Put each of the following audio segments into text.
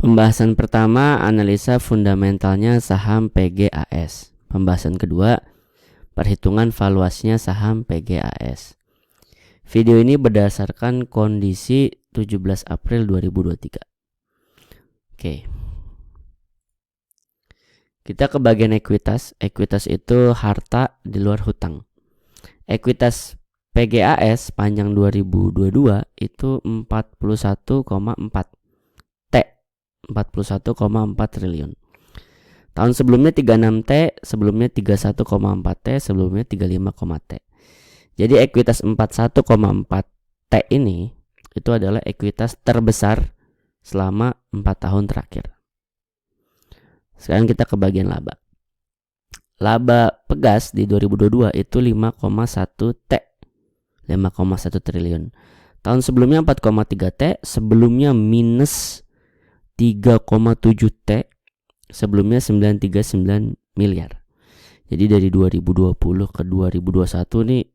Pembahasan pertama, analisa fundamentalnya saham PGAS. Pembahasan kedua, perhitungan valuasinya saham PGAS. Video ini berdasarkan kondisi 17 April 2023. Oke. Kita ke bagian ekuitas. Ekuitas itu harta di luar hutang. Ekuitas PGAS panjang 2022 itu 41,4 T. 41,4 triliun. Tahun sebelumnya 36 T, sebelumnya 31,4 T, sebelumnya 35, T. Jadi ekuitas 41,4 T ini itu adalah ekuitas terbesar selama 4 tahun terakhir. Sekarang kita ke bagian laba. Laba Pegas di 2022 itu 5,1 T. 5,1 triliun. Tahun sebelumnya 4,3 T, sebelumnya minus 3,7 T, sebelumnya 939 miliar. Jadi dari 2020 ke 2021 nih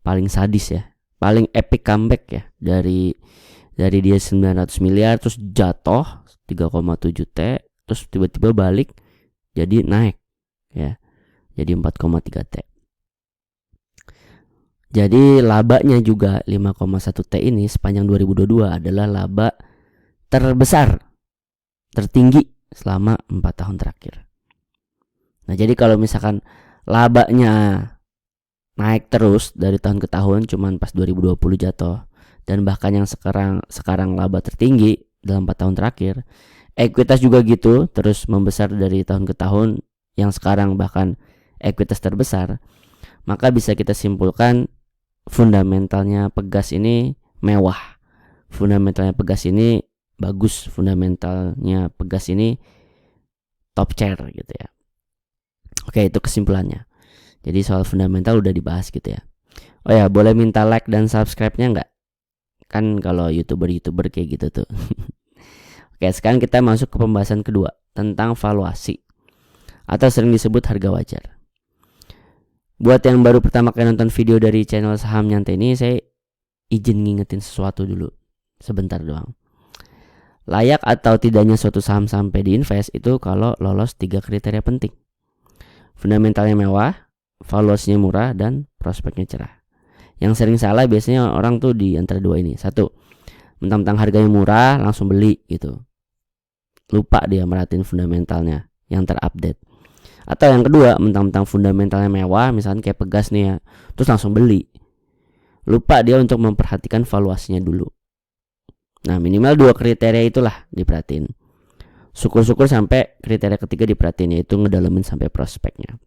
paling sadis ya. Paling epic comeback ya. Dari dia 900 miliar terus jatuh 3,7 T, terus tiba-tiba balik jadi naik ya. Jadi 4,3 T. Jadi labanya juga 5,1 T ini sepanjang 2022 adalah laba terbesar, tertinggi selama 4 tahun terakhir. Nah, jadi kalau misalkan labanya naik terus dari tahun ke tahun, cuman pas 2020 jatuh, dan bahkan yang sekarang laba tertinggi dalam 4 tahun terakhir, ekuitas juga gitu, terus membesar dari tahun ke tahun, yang sekarang bahkan ekuitas terbesar, maka bisa kita simpulkan fundamentalnya Pegas ini mewah. Fundamentalnya Pegas ini bagus, fundamentalnya Pegas ini top chair gitu ya. Oke, itu kesimpulannya. Jadi soal fundamental udah dibahas gitu ya. Oh ya, boleh minta like dan subscribe-nya nggak? Kan kalau YouTuber kayak gitu tuh. Oke, sekarang kita masuk ke pembahasan kedua tentang valuasi atau sering disebut harga wajar. Buat yang baru pertama kali nonton video dari channel Saham Nyantai ini, saya izin ngingetin sesuatu dulu, sebentar doang. Layak atau tidaknya suatu saham sampai diinvest itu kalau lolos 3 kriteria penting. Fundamentalnya mewah, valuasinya murah, dan prospeknya cerah. Yang sering salah biasanya orang tuh di antara dua ini. Satu, mentang-mentang harganya murah langsung beli gitu. Lupa dia merhatiin fundamentalnya yang terupdate. Atau yang kedua, mentang-mentang fundamentalnya mewah, misalkan kayak Pegas nih ya, terus langsung beli. Lupa dia untuk memperhatikan valuasinya dulu. Nah, minimal 2 kriteria itulah diperhatiin. Syukur-syukur sampai kriteria ketiga diperhatiin, yaitu ngedalemin sampai prospeknya.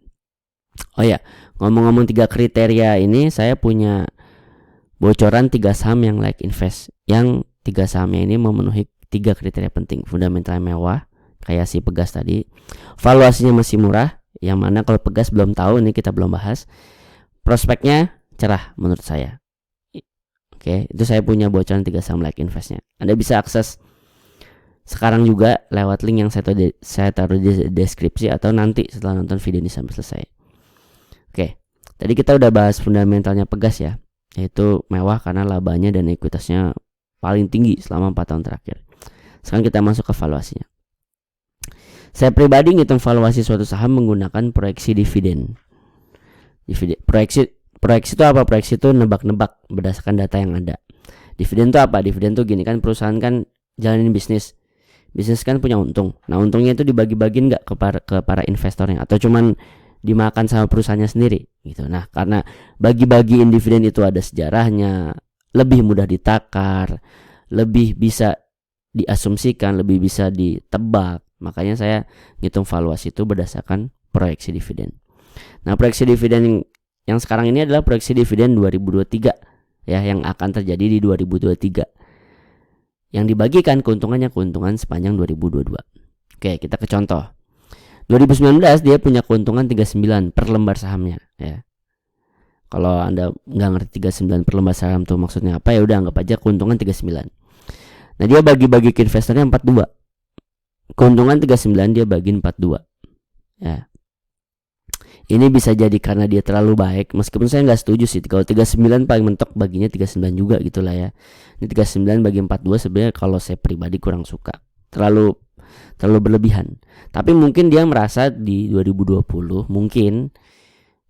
Oh ya, ngomong-ngomong 3 kriteria ini, saya punya bocoran 3 saham yang like invest. Yang 3 sahamnya ini memenuhi 3 kriteria penting. Fundamentalnya mewah, kayak si Pegas tadi, valuasinya masih murah, yang mana kalau Pegas belum tahu, ini kita belum bahas. Prospeknya cerah menurut saya. Oke, itu saya punya bocoran 3 saham like investnya. Anda bisa akses sekarang juga lewat link yang saya taruh di deskripsi atau nanti setelah nonton video ini sampai selesai. Oke, tadi kita udah bahas fundamentalnya Pegas ya, yaitu mewah karena labanya dan ekuitasnya paling tinggi selama 4 tahun terakhir. Sekarang kita masuk ke valuasinya. Saya pribadi ngitung valuasi suatu saham menggunakan proyeksi dividen. Proyeksi itu apa? Proyeksi itu nebak-nebak berdasarkan data yang ada. Dividen itu apa? Dividen itu gini kan, perusahaan kan jalanin bisnis. Bisnis kan punya untung. Nah, untungnya itu dibagi-bagiin nggak ke para investornya atau cuman dimakan sama perusahaannya sendiri gitu. Nah, karena bagi-bagiin dividen itu ada sejarahnya, lebih mudah ditakar, lebih bisa diasumsikan, lebih bisa ditebak. Makanya saya ngitung valuasi itu berdasarkan proyeksi dividen. Nah, proyeksi dividen yang sekarang ini adalah proyeksi dividen 2023 ya, yang akan terjadi di 2023. Yang dibagikan keuntungan sepanjang 2022. Oke, kita ke contoh. 2019 dia punya keuntungan 39 per lembar sahamnya ya. Kalau Anda nggak ngerti 39 per lembar saham tuh maksudnya apa, ya udah anggap aja keuntungan 39. Nah, dia bagi-bagi ke investornya 42. Keuntungan 39 dia bagi 42 ya. Ini bisa jadi karena dia terlalu baik, meskipun saya nggak setuju sih. Kalau 39 paling mentok baginya 39 juga gitulah ya. Ini 39 bagi 42 sebenarnya kalau saya pribadi kurang suka. Terlalu terlalu berlebihan. Tapi mungkin dia merasa di 2020 mungkin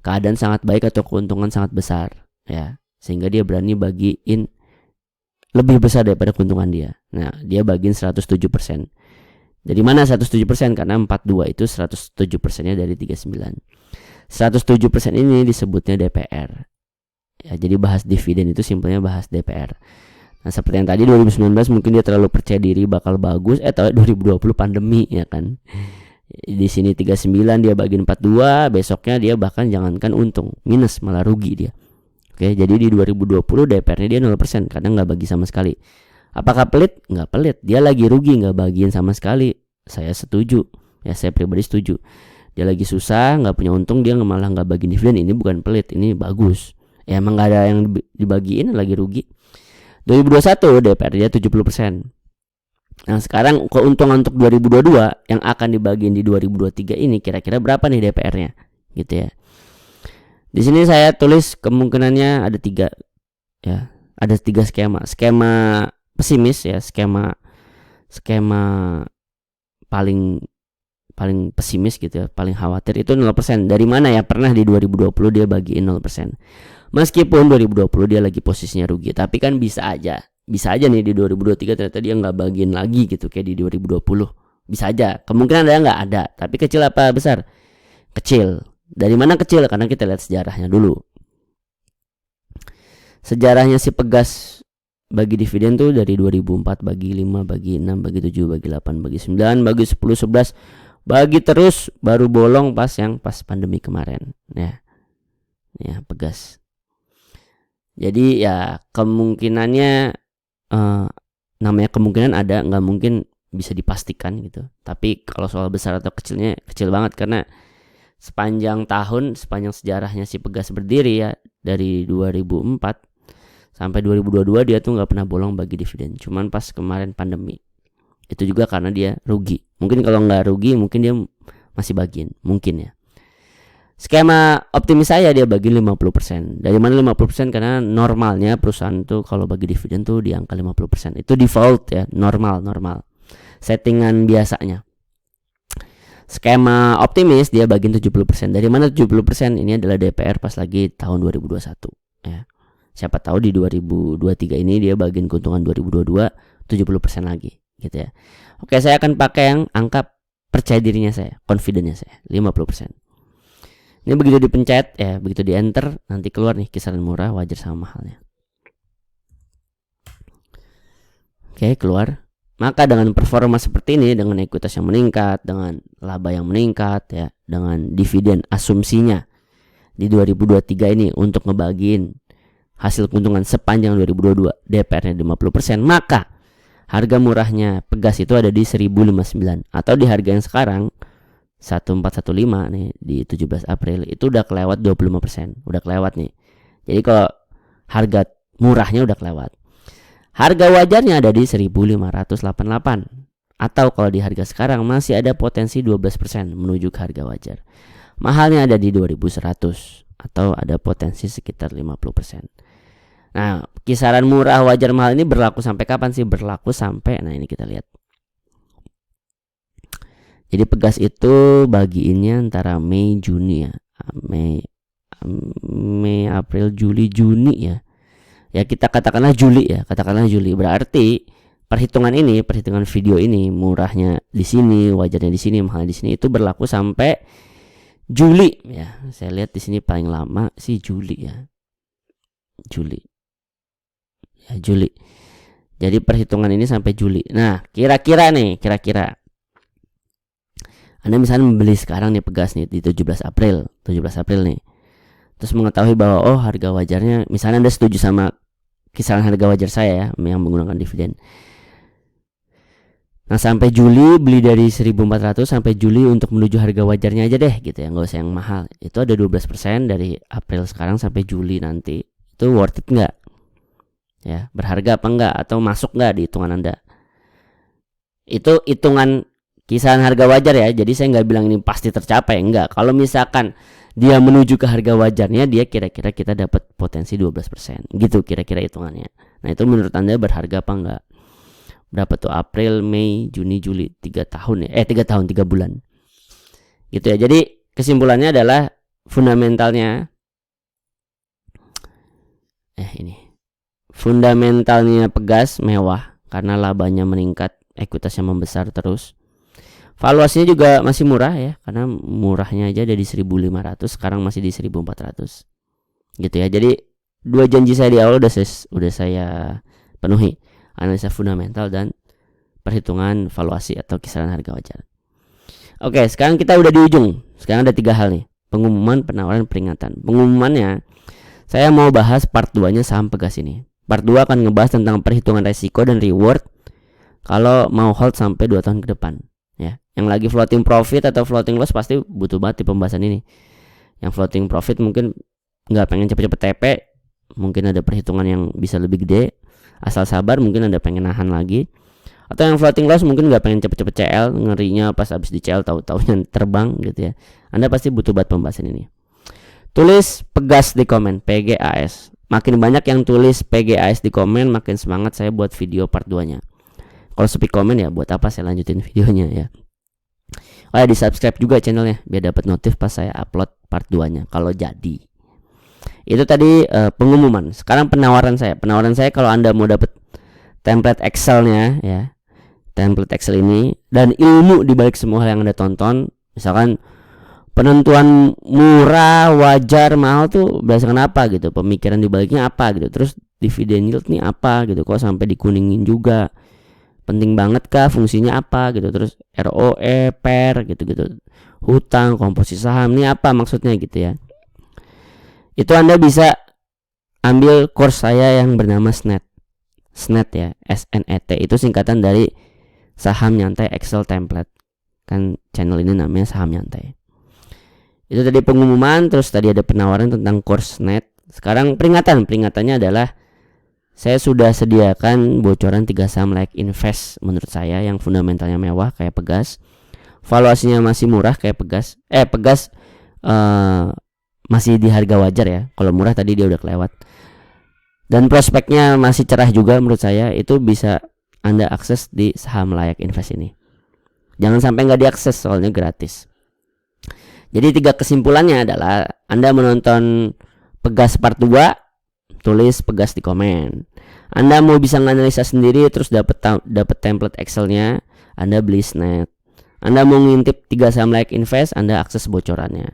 keadaan sangat baik atau keuntungan sangat besar ya, sehingga dia berani bagiin lebih besar daripada keuntungan dia. Nah, dia bagiin 107%. Dari mana 107%? Karena 42 itu 107%-nya dari 39. 107% ini disebutnya DPR. Ya, jadi bahas dividen itu simpelnya bahas DPR. Nah, seperti yang tadi 2019 mungkin dia terlalu percaya diri bakal bagus, atau 2020 pandemi ya kan. Di sini 39 dia bagiin 42, besoknya dia bahkan jangankan untung, minus, malah rugi dia. Oke, jadi di 2020 DPR-nya dia 0% karena nggak bagi sama sekali. Apakah pelit? Nggak pelit. Dia lagi rugi nggak bagiin sama sekali. Saya setuju. Ya, saya pribadi setuju. Dia lagi susah, nggak punya untung, dia malah nggak bagi dividen. Ini bukan pelit, ini bagus. Ya emang nggak ada yang dibagiin, lagi rugi. 2021 DPR dia 70%. Nah, sekarang keuntungan untuk 2022 yang akan dibagiin di 2023 ini kira-kira berapa nih DPR-nya? Gitu ya. Di sini saya tulis kemungkinannya ada 3 ya. Ada 3 skema. Skema pesimis ya, skema paling pesimis gitu ya, paling khawatir itu 0%. Dari mana ya? Pernah di 2020 dia bagiin 0%. Meskipun 2020 dia lagi posisinya rugi, tapi kan bisa aja nih di 2023 ternyata dia nggak bagiin lagi gitu kayak di 2020. Bisa aja. Kemungkinan ada nggak? Ada. Tapi kecil apa besar? Kecil. Dari mana kecil? Karena kita lihat sejarahnya dulu. Sejarahnya si Pegas bagi dividen tuh dari 2004 bagi 5, bagi 6, bagi 7, bagi 8, bagi 9, bagi 10, 11, bagi terus, baru bolong pas pandemi kemarin ya. Ya, Pegas. Jadi ya kemungkinannya namanya kemungkinan ada, nggak mungkin bisa dipastikan gitu. Tapi kalau soal besar atau kecilnya kecil banget, karena sepanjang sejarahnya si Pegas berdiri ya, dari 2004 sampai 2022 dia tuh nggak pernah bolong bagi dividen. Cuman pas kemarin pandemi itu juga karena dia rugi. Mungkin kalau nggak rugi mungkin dia masih bagiin, mungkin ya. Skema optimis saya dia bagi 50%. Dari mana 50%? Karena normalnya perusahaan tuh kalau bagi dividen tuh di angka 50%. Itu default ya, normal. Settingan biasanya. Skema optimis dia bagiin 70%. Dari mana 70%? Ini adalah DPR pas lagi tahun 2021 ya. Siapa tahu di 2023 ini dia bagiin keuntungan 2022 70% lagi gitu ya. Oke, saya akan pakai yang angka percaya dirinya saya, confidence-nya saya 50%. Ini begitu dipencet ya, begitu di enter nanti keluar nih kisaran murah, wajar sama mahalnya. Oke, keluar. Maka dengan performa seperti ini, dengan ekuitas yang meningkat, dengan laba yang meningkat ya, dengan dividen asumsinya di 2023 ini untuk ngebagiin hasil keuntungan sepanjang 2022 DPR-nya 50%, maka harga murahnya Pegas itu ada di 1059, atau di harga yang sekarang 1415 nih di 17 April itu udah kelewat 25%, udah kelewat nih. Jadi kalau harga murahnya udah kelewat. Harga wajarnya ada di 1588, atau kalau di harga sekarang masih ada potensi 12% menuju ke harga wajar. Mahalnya ada di 2100, atau ada potensi sekitar 50%. Nah, kisaran murah wajar mahal ini berlaku sampai kapan sih? Berlaku sampai, nah ini kita lihat. Jadi Pegas itu bagiinnya antara Mei Juni ya. Mei April Juli Juni ya. Ya kita katakanlah Juli ya, Berarti perhitungan video ini murahnya di sini, wajarnya di sini, mahalnya di sini itu berlaku sampai Juli ya. Saya lihat di sini paling lama sih Juli ya. Juli. Jadi perhitungan ini sampai Juli. Nah, kira-kira Anda misalnya membeli sekarang nih Pegas nih di 17 April nih. Terus mengetahui bahwa harga wajarnya, misalnya Anda setuju sama kisaran harga wajar saya ya, yang menggunakan dividen. Nah, sampai Juli beli dari 1400 sampai Juli untuk menuju harga wajarnya aja deh gitu ya, nggak usah yang mahal. Itu ada 12% dari April sekarang sampai Juli nanti. Itu worth it nggak? Ya, berharga apa enggak, atau masuk nggak di hitungan Anda? Itu hitungan kisaran harga wajar ya. Jadi saya nggak bilang ini pasti tercapai, enggak. Kalau misalkan dia menuju ke harga wajarnya, dia kira-kira kita dapat potensi 12%. Gitu kira-kira hitungannya. Nah, itu menurut Anda berharga apa enggak? berapa tuh, April, Mei, Juni, Juli, 3 tahun ya, 3 tahun 3 bulan gitu ya. Jadi kesimpulannya adalah fundamentalnya fundamentalnya Pegas mewah karena labanya meningkat, ekuitasnya membesar terus. Valuasinya juga masih murah ya, karena murahnya aja dari 1.500, sekarang masih di 1.400 gitu ya. Jadi dua janji saya di awal udah saya penuhi, analisa fundamental dan perhitungan valuasi atau kisaran harga wajar. Oke, sekarang kita udah di ujung. Sekarang ada 3 hal nih: pengumuman, penawaran, peringatan. Pengumumannya saya mau bahas part 2 nya saham Pegas ini. Part 2 akan ngebahas tentang perhitungan resiko dan reward kalau mau hold sampai 2 tahun ke depan ya. Yang lagi floating profit atau floating loss pasti butuh banget di pembahasan ini. Yang floating profit mungkin nggak pengen cepet-cepet TP, mungkin ada perhitungan yang bisa lebih gede, asal sabar, mungkin ada pengen nahan lagi. Atau yang floating loss mungkin nggak pengen cepet-cepet CL, ngerinya pas habis di CL tahu-taunya terbang gitu ya. Anda pasti butuh banget pembahasan ini. Tulis Pegas di komen, PGAS. Makin banyak yang tulis PGAS di komen, makin semangat saya buat video part 2 nya. Kalau sepi komen ya buat apa saya lanjutin videonya ya. Oh ya, di subscribe juga channelnya biar dapat notif pas saya upload part 2 nya kalau jadi. Itu tadi pengumuman. Sekarang penawaran saya. Penawaran saya kalau Anda mau dapat template Excel-nya ya. Template Excel ini dan ilmu di balik semua hal yang Anda tonton, misalkan penentuan murah, wajar, mahal tuh berdasarkan apa gitu, pemikiran di baliknya apa gitu, terus dividen yield nih apa gitu, kok sampai dikuningin juga, penting banget kah, fungsinya apa gitu, terus ROE, PER gitu-gitu, hutang, komposisi saham ini apa maksudnya gitu ya. Itu Anda bisa ambil course saya yang bernama SNET ya, SNET itu singkatan dari Saham Nyantai Excel Template, kan channel ini namanya Saham Nyantai. Itu tadi pengumuman, terus tadi ada penawaran tentang course net. Sekarang peringatannya adalah saya sudah sediakan bocoran 3 saham layak invest menurut saya yang fundamentalnya mewah kayak Pegas, valuasinya masih murah kayak Pegas. Pegas masih di harga wajar ya. Kalau murah tadi dia udah kelewat. Dan prospeknya masih cerah juga menurut saya. Itu bisa Anda akses di saham layak invest ini. Jangan sampai nggak diakses, soalnya gratis. Jadi 3 kesimpulannya adalah Anda menonton Pegas part 2, tulis Pegas di komen. Anda mau bisa nganalisa sendiri terus dapat template Excelnya, Anda beli SNET. Anda mau ngintip 3 saham layak invest, Anda akses bocorannya.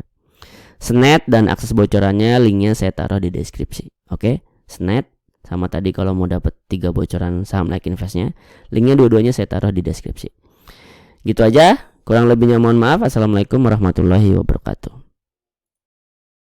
SNET dan akses bocorannya linknya saya taruh di deskripsi. Oke, SNET sama tadi kalau mau dapat 3 bocoran saham layak investnya, linknya dua-duanya saya taruh di deskripsi. Gitu aja. Kurang lebihnya mohon maaf. Assalamualaikum warahmatullahi wabarakatuh.